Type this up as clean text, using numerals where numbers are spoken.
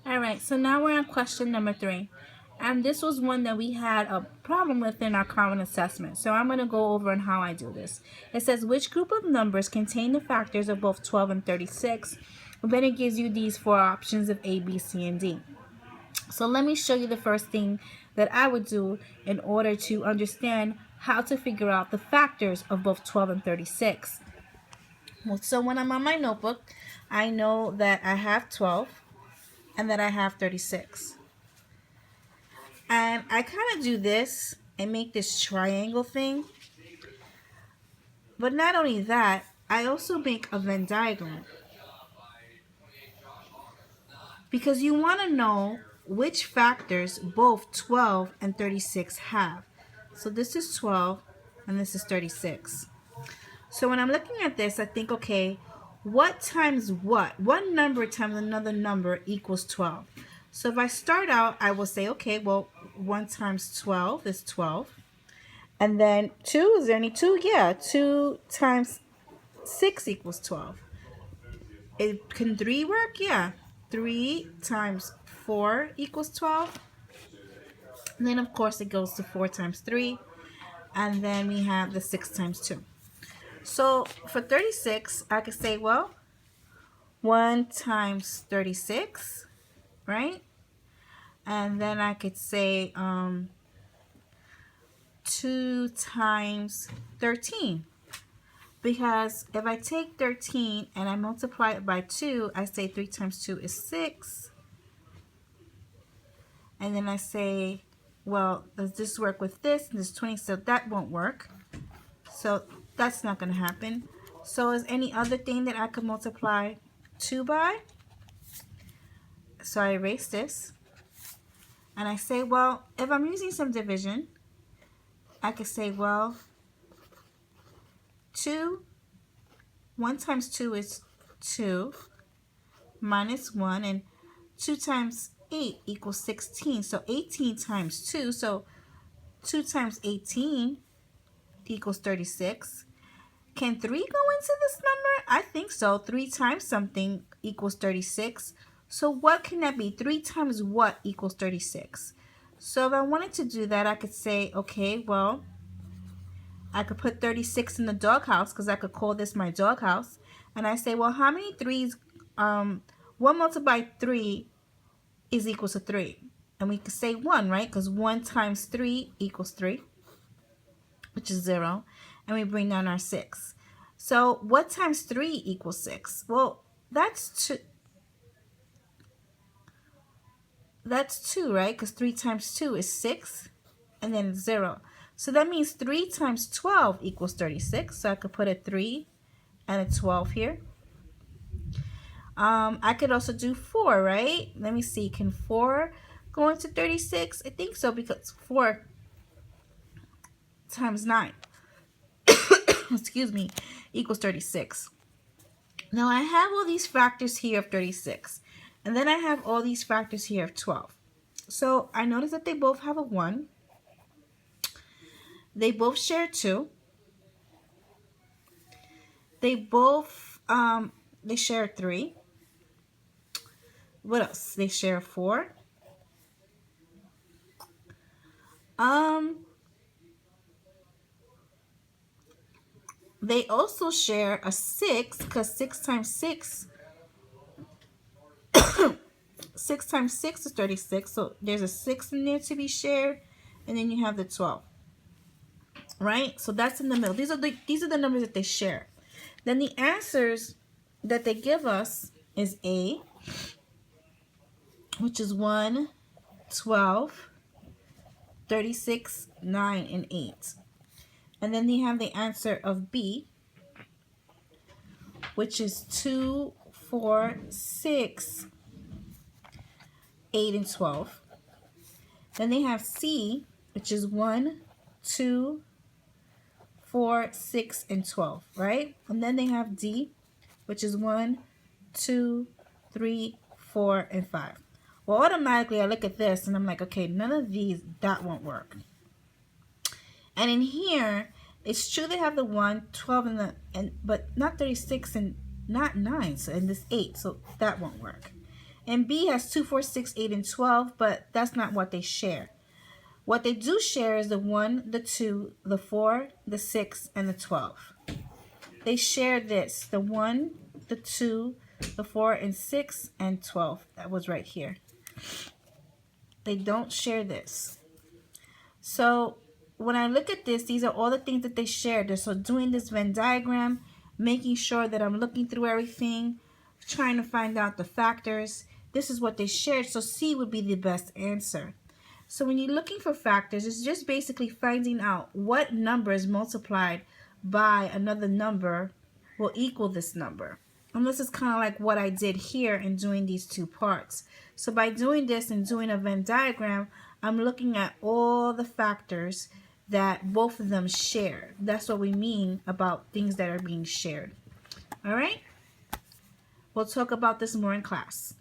All right, so now we're on question number 3. And this was one that we had a problem with in our common assessment. So I'm going to go over on how I do this. It says, which group of numbers contain the factors of both 12 and 36? And then it gives you these 4 options of A, B, C, and D. So let me show you the first thing that I would do in order to understand how to figure out the factors of both 12 and 36. So when I'm on my notebook, I know that I have 12 and that I have 36. And I kind of do this and make this triangle thing. But not only that, I also make a Venn diagram. Because you want to know which factors both 12 and 36 have. So this is 12 and this is 36. So when I'm looking at this, I think, okay, what times what? One number times another number equals 12. So if I start out, I will say, okay, well, 1 times 12 is 12. And then 2, is there any 2? Yeah, 2 times 6 equals 12. Can 3 work? Yeah. 3 times 4 equals 12. And then, of course, it goes to 4 times 3. And then we have the 6 times 2. So for 36, I could say, well, 1 times 36, right? And then I could say 2 times 13. Because if I take 13 and I multiply it by 2, I say 3 times 2 is 6. And then I say, well, does this work with this? And this 20, so that won't work. So that's not going to happen. So is any other thing that I could multiply 2 by? So I erase this. And I say, well, if I'm using some division, I could say, well, 1 times 2 is 2 minus 1, and 2 times 8 equals 16. So 18 times 2, so 2 times 18 equals 36. Can 3 go into this number? I think so. 3 times something equals 36. So what can that be? 3 times what equals 36? So if I wanted to do that, I could say, okay, well, I could put 36 in the doghouse because I could call this my doghouse. And I say, well, how many 3's, 1 multiplied 3 is equal to 3. And we could say 1, right? Because 1 times 3 equals 3, which is 0. And we bring down our 6. So what times 3 equals 6? Well, that's 2. That's 2, right? Because 3 times 2 is 6, and then 0. So that means 3 times 12 equals 36. So I could put a 3 and a 12 here. I could also do 4, right? Let me see. Can 4 go into 36? I think so, because 4 times 9, excuse me, equals 36. Now I have all these factors here of 36. And then I have all these factors here of 12. So I notice that they both have a 1. They both share 2. They both, they share 3. What else? They share 4. They also share a 6, because 6 times 6 6 times 6 is 36, so there's a 6 in there to be shared, and then you have the 12, right? So that's in the middle. These are the numbers that they share. Then the answers that they give us is A, which is 1, 12, 36, 9, and 8. And then they have the answer of B, which is 2, 4, 6, 8, and 12. Then they have C, which is 1, 2, 4, 6, and 12, right? And then they have D, which is 1, 2, 3, 4, and 5. Well, automatically I look at this and I'm like, okay, none of these, that won't work. And in here, it's true they have the 1, 12, but not 36 and not 9, so, and this 8, so that won't work. And B has 2, 4, 6, 8, and 12, but that's not what they share. What they do share is the 1, the 2, the 4, the 6, and the 12. They share this, the 1, the 2, the 4, and 6, and 12. That was right here. They don't share this. So when I look at this, these are all the things that they shared. So doing this Venn diagram, making sure that I'm looking through everything, trying to find out the factors. This is what they shared. So C would be the best answer. So when you're looking for factors, it's just basically finding out what numbers multiplied by another number will equal this number. And this is kind of like what I did here in doing these two parts. So by doing this and doing a Venn diagram, I'm looking at all the factors that both of them share. That's what we mean about things that are being shared. All right? We'll talk about this more in class.